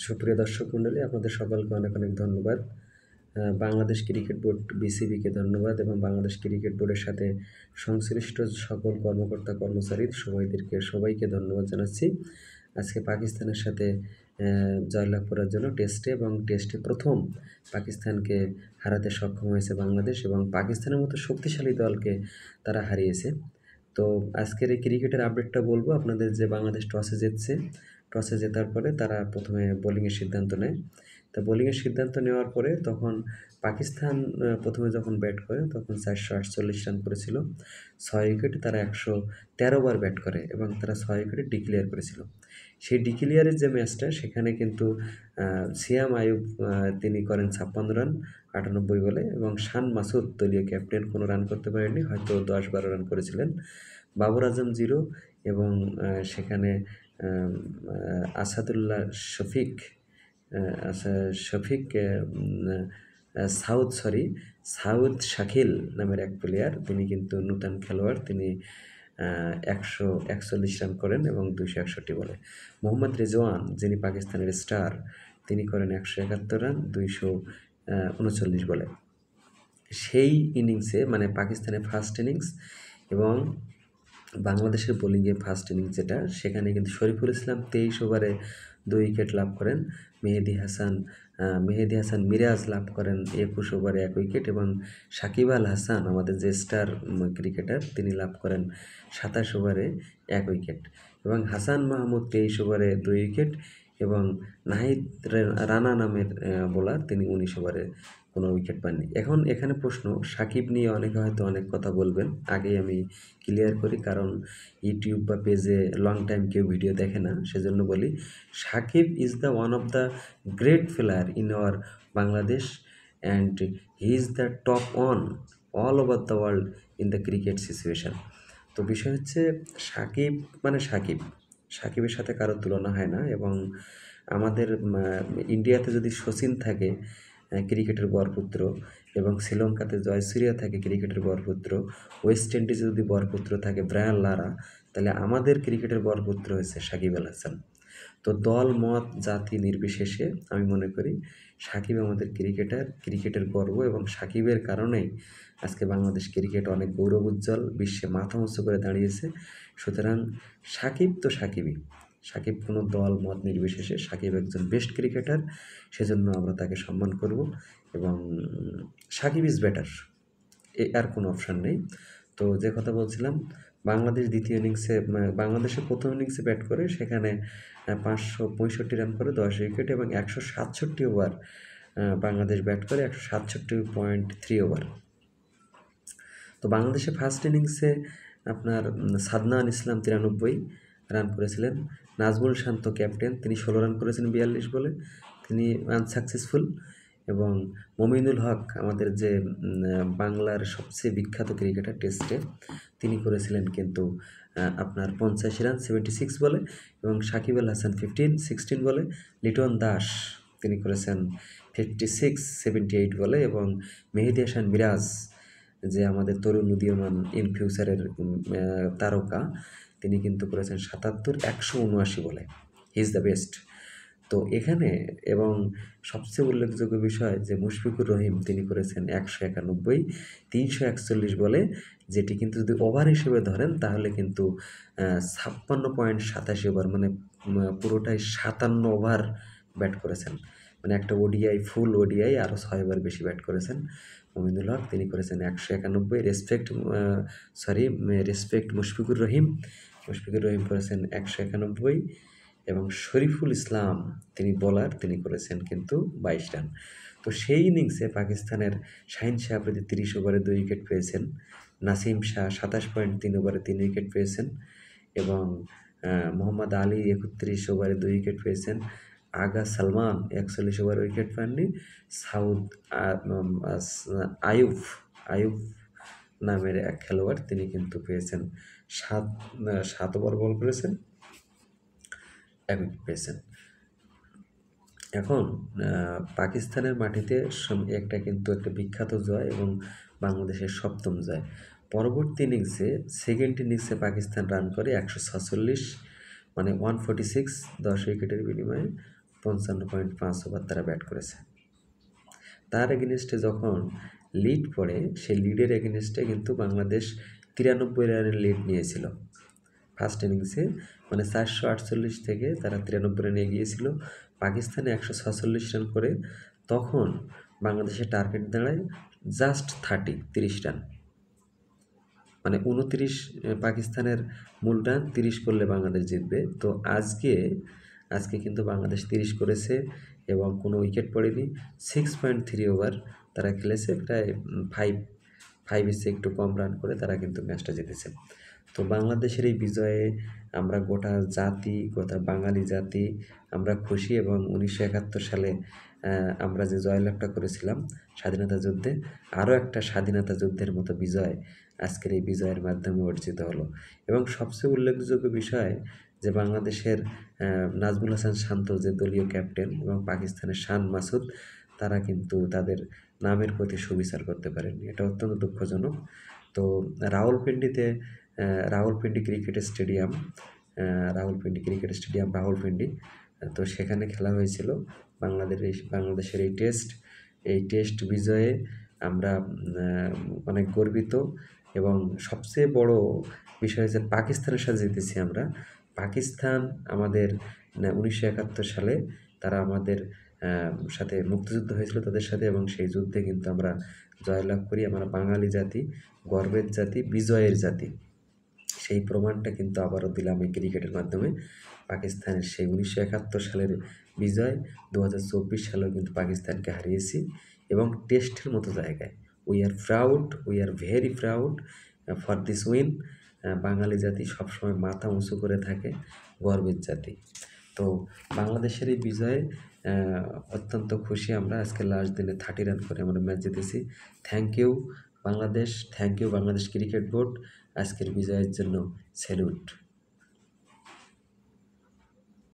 সুপ্রিয় দর্শক মণ্ডলী, আপনাদের সকলকে অনেক অনেক ধন্যবাদ। বাংলাদেশ ক্রিকেট বোর্ড বিসিবিকে ধন্যবাদ এবং বাংলাদেশ ক্রিকেট বোর্ডের সাথে সংশ্লিষ্ট সকল কর্মকর্তা কর্মচারী সবাইকে ধন্যবাদ জানাচ্ছি। আজকে পাকিস্তানের সাথে জয়লাভ করার জন্য টেস্টে প্রথম পাকিস্তানকে হারাতে সক্ষম হয়েছে বাংলাদেশ এবং পাকিস্তানের মতো শক্তিশালী দলকে তারা হারিয়েছে। তো আজকের এই ক্রিকেটের আপডেটটা বলবো আপনাদের যে বাংলাদেশ টসে জেতার পরে তারা প্রথমে বোলিংয়ের সিদ্ধান্ত নেয়। তা বোলিংয়ের সিদ্ধান্ত নেওয়ার পরে তখন পাকিস্তান প্রথমে যখন ব্যাট করে তখন 448 রান করেছিল, 6 উইকেটে তারা 113 বার ব্যাট করে এবং তারা 6 উইকেটে ডিক্লেয়ার করেছিল। সেই ডিক্লেয়ারের যে ম্যাচটা সেখানে কিন্তু সিয়াম আইয়ুব তিনি করেন 56 রান 98 বলে এবং শান মাসুদ দলীয় ক্যাপ্টেন কোনো রান করতে পারেননি, হয়তো 10-12 রান করেছিলেন। বাবর আজম 0 এবং সেখানে আসাদুল্লাহ শফিক সাউদ শাকিল নামের এক প্লেয়ার, তিনি কিন্তু নূতন খেলোয়াড়, তিনি 141 রান করেন এবং 261 বলে। মোহাম্মদ রেজওয়ান যিনি পাকিস্তানের স্টার, তিনি করেন 171 রান 239 বলে। সেই ইনিংসে মানে পাকিস্তানের ফার্স্ট ইনিংস এবং বাংলাদেশের বোলিংয়ে ফার্স্ট ইনিংস যেটা, সেখানে কিন্তু শরীফুল ইসলাম 23 ওভারে 2 উইকেট লাভ করেন। মেহেদী হাসান মিরাজ লাভ করেন 21 ওভারে 1 উইকেট এবং সাকিব আল হাসান আমাদের যে স্টার ক্রিকেটার, তিনি লাভ করেন 27 ওভারে 1 উইকেট এবং হাসান মাহমুদ 23 ওভারে 2 উইকেট এবং নাহিদ রানা নামের বোলার, তিনি 19 ওভারে কোনো উইকেট পাননি। এখন এখানে প্রশ্ন, সাকিব নিয়ে অনেকে হয়তো অনেক কথা বলবেন, আগেই আমি ক্লিয়ার করি, কারণ ইউটিউব বা পেজে লং টাইম কেউ ভিডিও দেখে না, সেজন্য বলি Shakib is the one of the great player in our Bangladesh and he is the top on all over the world in the cricket situation. তো বিষয় হচ্ছে সাকিব মানে সাকিবের সাথে কারোর তুলনা হয় না এবং আমাদের ইন্ডিয়াতে যদি শচীন থাকে ক্রিকেটের বরপুত্র এবং শ্রীলঙ্কাতে জয়সূর্যা থাকে ক্রিকেটের বরপুত্র, ওয়েস্ট ইন্ডিজে যদি বরপুত্র থাকে ব্রায়ান লারা, তাহলে আমাদের ক্রিকেটের বরপুত্র হয়েছে সাকিব আল হাসান। তো দল মত জাতি নির্বিশেষে আমি মনে করি সাকিব আমাদের ক্রিকেটের গর্ব এবং সাকিবের কারণেই আজকে বাংলাদেশ ক্রিকেট অনেক গৌরব উজ্জ্বল, বিশ্বে মাথা উঁচু করে দাঁড়িয়েছে। সুতরাং সাকিব তো সাকিব কোনো দল মত নির্বিশেষে সাকিব একজন বেস্ট ক্রিকেটার, সেজন্য আমরা তাকে সম্মান করব এবং সাকিব ইজ বেটার, আর কোনো অপশান নেই। তো যে কথা বলছিলাম, বাংলাদেশের প্রথম ইনিংসে ব্যাট করে সেখানে 565 রান করে 10 উইকেট এবং 167 ওভার বাংলাদেশ ব্যাট করে 167.3 ওভার। তো বাংলাদেশের ফার্স্ট ইনিংসে আপনার সাদনান ইসলাম 93 রান করেছিলেন, নাজমুল শান্ত ক্যাপ্টেন, তিনি 16 রান করেছেন 42 বলে, তিনি আনসাকসেসফুল এবং মমিনুল হক আমাদের যে বাংলার সবচেয়ে বিখ্যাত ক্রিকেটার টেস্টে, তিনি করেছিলেন কিন্তু আপনার 85 রান 76 বলে এবং সাকিব আল হাসান 16 বলে, লিটন দাস তিনি করেছেন 56-78 বলে এবং মেহেদী হাসান মিরাজ যে আমাদের তরুণ উদীয়মান ইন ফিউচারের তারকা, তিনি কিন্তু করেছেন 77-179 বলে। হি ইজ দ্য বেস্ট। তো এখানে এবং সবচেয়ে উল্লেখযোগ্য বিষয় যে মুশফিকুর রহিম, তিনি করেছেন 191 341 বলে, যেটি কিন্তু যদি ওভার হিসেবে ধরেন তাহলে কিন্তু 56.87 ওভার, মানে পুরোটাই 57 ওভার ব্যাট করেছেন, মানে একটা ওডিআই ফুল ওডিআই আরও 6 ওভার বেশি ব্যাট করেছেন মমিনুল হক, তিনি করেছেন 191। রেসপেক্ট মুশফিকুর রহিম করেছেন 191 এবং শরীফুল ইসলাম তিনি বোলার, তিনি করেছেন কিন্তু 22 রান। তো সেই ইনিংসে পাকিস্তানের শাহিন শাহ আফ্রিদি 30 ওভারে 2 উইকেট পেয়েছেন, নাসিম শাহ 27.3 ওভারে 3 উইকেট পেয়েছেন এবং মোহাম্মদ আলী 31 ওভারে 2 উইকেট পেয়েছেন, আগা সালমান 41 ওভারে উইকেট পাননি, আয়ুব নামের এক খেলোয়াড়, তিনি কিন্তু পেয়েছেন 7 ওভার বল করেছেন, 1 উইকেট পেয়েছেন। এখন পাকিস্তানের মাটিতে একটা বিখ্যাত জয় এবং বাংলাদেশের 7ম জয়। পরবর্তী ইনিংসে সেকেন্ড ইনিংসে পাকিস্তান রান করে 146, মানে 146 10 উইকেটের বিনিময়ে 55.5 ওভার তারা ব্যাট করেছে। তার এগেনস্টে যখন লিড পড়ে, সেই লিডের এগেনস্টে কিন্তু বাংলাদেশ 93 রানের লিড নিয়েছিল ফার্স্ট ইনিংসে, মানে 448 থেকে তারা 93 রানে এগিয়েছিল। পাকিস্তানে 146 রান করে, তখন বাংলাদেশের টার্গেট দাঁড়ায় জাস্ট 30 রান, মানে 29 পাকিস্তানের মূল রান, 30 করলে বাংলাদেশ জিতবে। তো আজকে কিন্তু বাংলাদেশ 30 করেছে এবং কোনো উইকেট পড়েনি। 6.3 ওভার তারা খেলেছে, প্রায় ফাইভের চেয়ে একটু কম রান করে তারা কিন্তু ম্যাচটা জিতেছে। তো বাংলাদেশের এই বিজয়ে আমরা গোটা বাঙালি জাতি আমরা খুশি, এবং 1971 সালে আমরা যে জয়লাভটা করেছিলাম স্বাধীনতা যুদ্ধে, আরও একটা স্বাধীনতা যুদ্ধের মতো বিজয় আজকের এই বিজয়ের মাধ্যমে অর্জিত হলো। এবং সবচেয়ে উল্লেখযোগ্য বিষয় যে বাংলাদেশের নাজমুল হাসান শান্ত যে দলীয় ক্যাপ্টেন এবং পাকিস্তানের শান মাসুদ, তারা কিন্তু তাদের নামের প্রতি সুবিচার করতে পারেনি, এটা অত্যন্ত দুঃখজনক। তো রাওয়ালপিন্ডিতে রাওয়ালপিন্ডি ক্রিকেট স্টেডিয়াম রাওয়ালপিন্ডি, তো সেখানে খেলা হয়েছিল বাংলাদেশের এই টেস্ট বিজয়ে আমরা অনেক গর্বিত। এবং সবচেয়ে বড় বিষয় হচ্ছে পাকিস্তানের সাথে জিতেছি আমরা। পাকিস্তান আমাদের 1971 সালে তারা আমাদের সাথে মুক্তিযুদ্ধ হয়েছিল তাদের সাথে, এবং সেই যুদ্ধে কিন্তু আমরা জয়লাভ করি। আমরা বাঙালি জাতি, গর্বের জাতি, বিজয়ের জাতি, সেই প্রমাণটা কিন্তু আবারও দিলাম এই ক্রিকেটের মাধ্যমে। পাকিস্তানের সেই 1971 সালের বিজয়, 2024 সালেও কিন্তু পাকিস্তানকে হারিয়েছি, এবং টেস্টের মতো জায়গায়। We are very proud for this win. বাঙালি জাতি সবসময় মাথা উঁচু করে থাকে, গর্বের জাতি। তো বাংলাদেশের এই বিজয়ে অত্যন্ত খুশি আমরা। আজকে লাস্ট দিনে 30 রান করে আমরা ম্যাচ জিতেছি। Thank you Bangladesh, thank you Bangladesh cricket board, আজকের বিজয়ের জন্য স্যালুট।